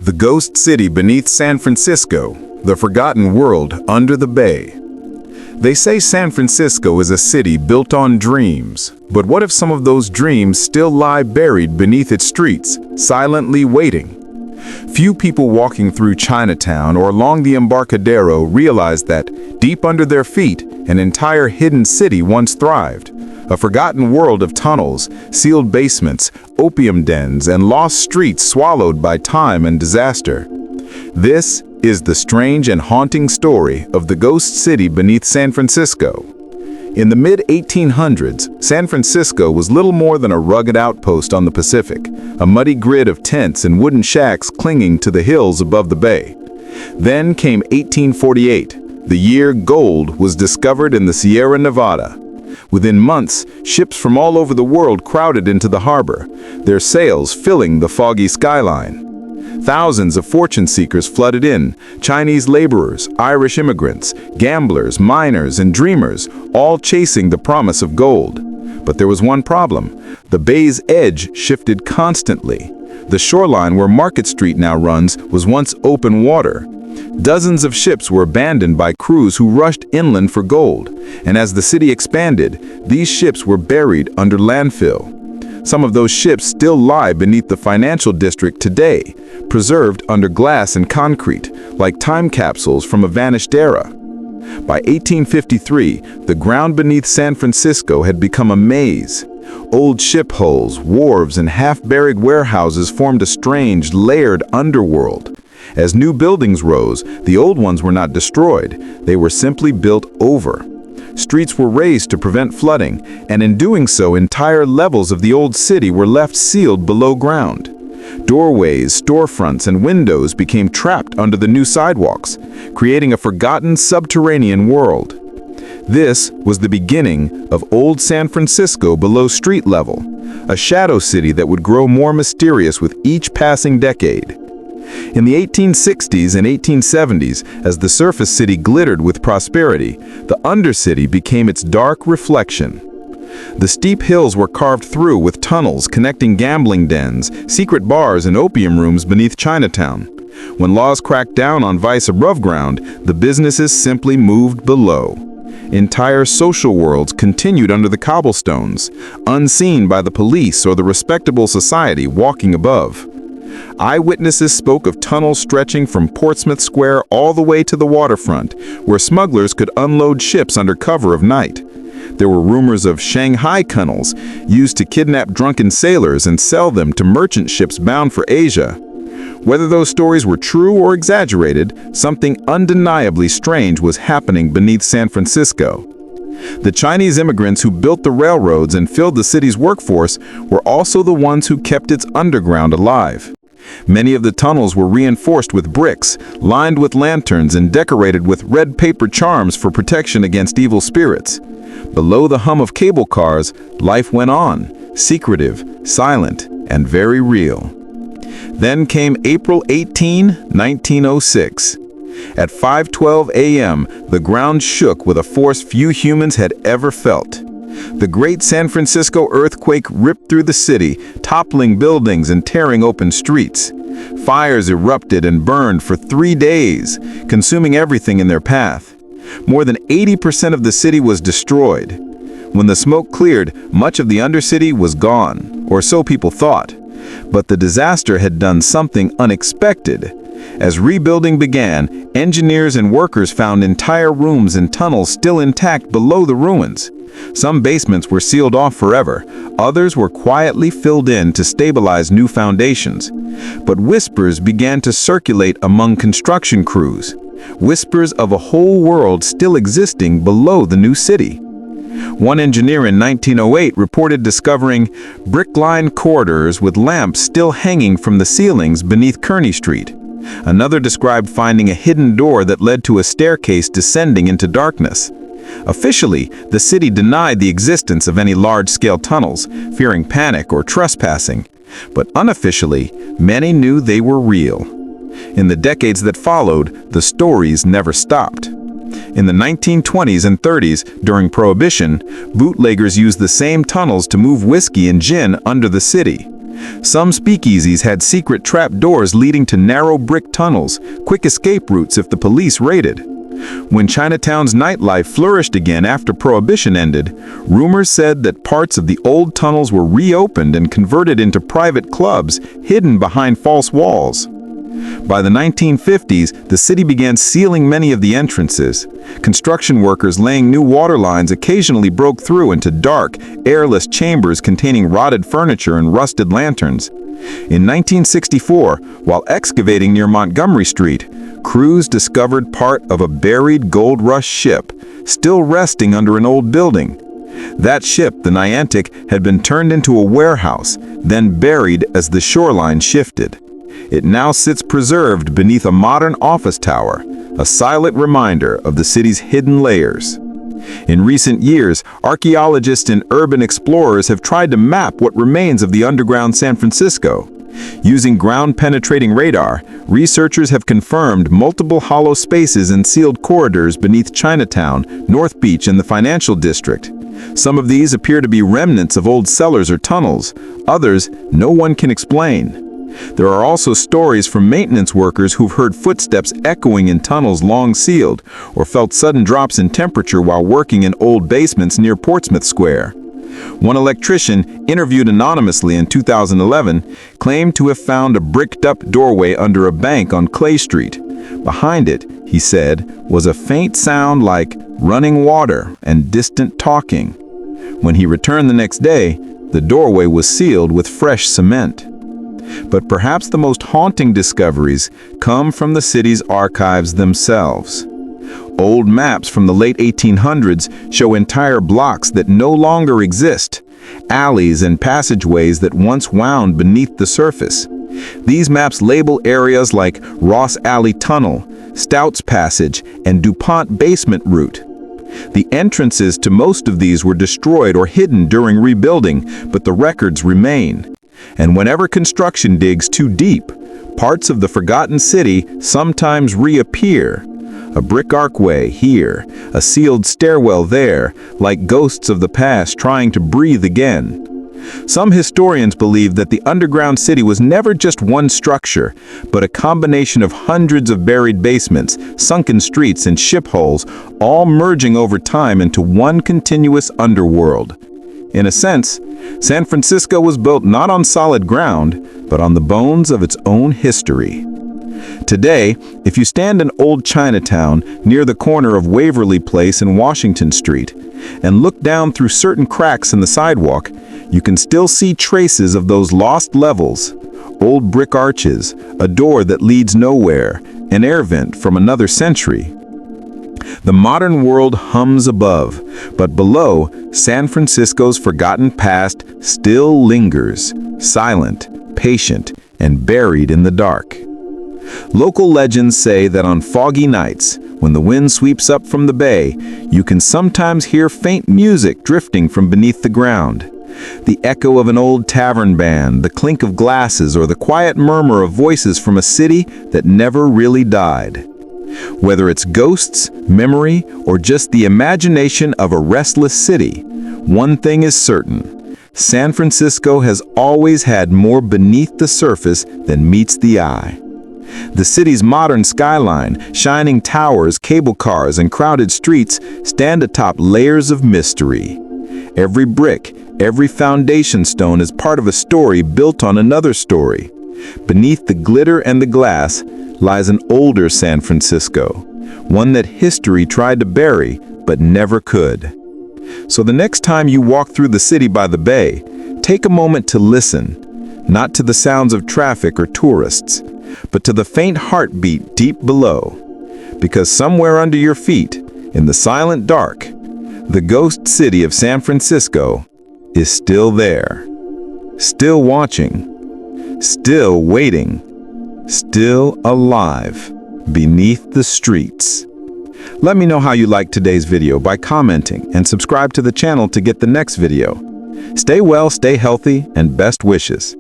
The ghost city beneath San Francisco, the forgotten world under the bay. They say San Francisco is a city built on dreams, but what if some of those dreams still lie buried beneath its streets, silently waiting? Few people walking through Chinatown or along the Embarcadero realize that, deep under their feet, an entire hidden city once thrived. A forgotten world of tunnels, sealed basements, opium dens, and lost streets swallowed by time and disaster. This is the strange and haunting story of the ghost city beneath San Francisco. In the mid-1800s, San Francisco was little more than a rugged outpost on the Pacific, a muddy grid of tents and wooden shacks clinging to the hills above the bay. Then came 1848, the year gold was discovered in the Sierra Nevada. Within months, ships from all over the world crowded into the harbor, their sails filling the foggy skyline. Thousands of fortune seekers flooded in, Chinese laborers, Irish immigrants, gamblers, miners, and dreamers, all chasing the promise of gold. But there was one problem. The bay's edge shifted constantly. The shoreline where Market Street now runs was once open water. Dozens of ships were abandoned by crews who rushed inland for gold, and as the city expanded, these ships were buried under landfill. Some of those ships still lie beneath the financial district today, preserved under glass and concrete, like time capsules from a vanished era. By 1853, the ground beneath San Francisco had become a maze. Old ship hulls, wharves, and half-buried warehouses formed a strange, layered underworld. As new buildings rose, the old ones were not destroyed, they were simply built over. Streets were raised to prevent flooding, and in doing so, entire levels of the old city were left sealed below ground. Doorways, storefronts, and windows became trapped under the new sidewalks, creating a forgotten subterranean world. This was the beginning of old San Francisco below street level, a shadow city that would grow more mysterious with each passing decade. In the 1860s and 1870s, as the surface city glittered with prosperity, the undercity became its dark reflection. The steep hills were carved through with tunnels connecting gambling dens, secret bars, and opium rooms beneath Chinatown. When laws cracked down on vice above ground, the businesses simply moved below. Entire social worlds continued under the cobblestones, unseen by the police or the respectable society walking above. Eyewitnesses spoke of tunnels stretching from Portsmouth Square all the way to the waterfront, where smugglers could unload ships under cover of night. There were rumors of Shanghai tunnels used to kidnap drunken sailors and sell them to merchant ships bound for Asia. Whether those stories were true or exaggerated, something undeniably strange was happening beneath San Francisco. The Chinese immigrants who built the railroads and filled the city's workforce were also the ones who kept its underground alive. Many of the tunnels were reinforced with bricks, lined with lanterns, and decorated with red paper charms for protection against evil spirits. Below the hum of cable cars, life went on, secretive, silent, and very real. Then came April 18, 1906. At 5:12 a.m., the ground shook with a force few humans had ever felt. The great San Francisco earthquake ripped through the city, toppling buildings and tearing open streets. Fires erupted and burned for 3 days, consuming everything in their path. More than 80% of the city was destroyed. When the smoke cleared, much of the undercity was gone, or so people thought. But the disaster had done something unexpected. As rebuilding began, engineers and workers found entire rooms and tunnels still intact below the ruins. Some basements were sealed off forever, others were quietly filled in to stabilize new foundations. But whispers began to circulate among construction crews, whispers of a whole world still existing below the new city. One engineer in 1908 reported discovering brick-lined corridors with lamps still hanging from the ceilings beneath Kearny Street. Another described finding a hidden door that led to a staircase descending into darkness. Officially, the city denied the existence of any large-scale tunnels, fearing panic or trespassing. But unofficially, many knew they were real. In the decades that followed, the stories never stopped. In the 1920s and 30s, during Prohibition, bootleggers used the same tunnels to move whiskey and gin under the city. Some speakeasies had secret trap doors leading to narrow brick tunnels, quick escape routes if the police raided. When Chinatown's nightlife flourished again after Prohibition ended, rumors said that parts of the old tunnels were reopened and converted into private clubs hidden behind false walls. By the 1950s, the city began sealing many of the entrances. Construction workers laying new water lines occasionally broke through into dark, airless chambers containing rotted furniture and rusted lanterns. In 1964, while excavating near Montgomery Street, crews discovered part of a buried gold rush ship, still resting under an old building. That ship, the Niantic, had been turned into a warehouse, then buried as the shoreline shifted. It now sits preserved beneath a modern office tower, a silent reminder of the city's hidden layers. In recent years, archaeologists and urban explorers have tried to map what remains of the underground San Francisco. Using ground-penetrating radar, researchers have confirmed multiple hollow spaces and sealed corridors beneath Chinatown, North Beach, and the financial district. Some of these appear to be remnants of old cellars or tunnels. Others, no one can explain. There are also stories from maintenance workers who've heard footsteps echoing in tunnels long sealed, or felt sudden drops in temperature while working in old basements near Portsmouth Square. One electrician, interviewed anonymously in 2011, claimed to have found a bricked-up doorway under a bank on Clay Street. Behind it, he said, was a faint sound like running water and distant talking. When he returned the next day, the doorway was sealed with fresh cement. But perhaps the most haunting discoveries come from the city's archives themselves. Old maps from the late 1800s show entire blocks that no longer exist, alleys and passageways that once wound beneath the surface. These maps label areas like Ross Alley Tunnel, Stouts Passage, and DuPont Basement Route. The entrances to most of these were destroyed or hidden during rebuilding, but the records remain. And whenever construction digs too deep, parts of the forgotten city sometimes reappear. A brick archway here, a sealed stairwell there, like ghosts of the past trying to breathe again. Some historians believe that the underground city was never just one structure, but a combination of hundreds of buried basements, sunken streets, and ship holes, all merging over time into one continuous underworld. In a sense, San Francisco was built not on solid ground, but on the bones of its own history. Today, if you stand in old Chinatown near the corner of Waverly Place and Washington Street, and look down through certain cracks in the sidewalk, you can still see traces of those lost levels, old brick arches, a door that leads nowhere, an air vent from another century. The modern world hums above, but below, San Francisco's forgotten past still lingers, silent, patient, and buried in the dark. Local legends say that on foggy nights, when the wind sweeps up from the bay, you can sometimes hear faint music drifting from beneath the ground. The echo of an old tavern band, the clink of glasses, or the quiet murmur of voices from a city that never really died. Whether it's ghosts, memory, or just the imagination of a restless city, one thing is certain: San Francisco has always had more beneath the surface than meets the eye. The city's modern skyline, shining towers, cable cars, and crowded streets stand atop layers of mystery. Every brick, every foundation stone is part of a story built on another story. Beneath the glitter and the glass lies an older San Francisco, one that history tried to bury but never could. So the next time you walk through the city by the bay, take a moment to listen, not to the sounds of traffic or tourists, but to the faint heartbeat deep below. Because somewhere under your feet, in the silent dark, the ghost city of San Francisco is still there, still watching, still waiting, still alive beneath the streets. Let me know how you liked today's video by commenting, and subscribe to the channel to get the next video. Stay well, stay healthy, and best wishes.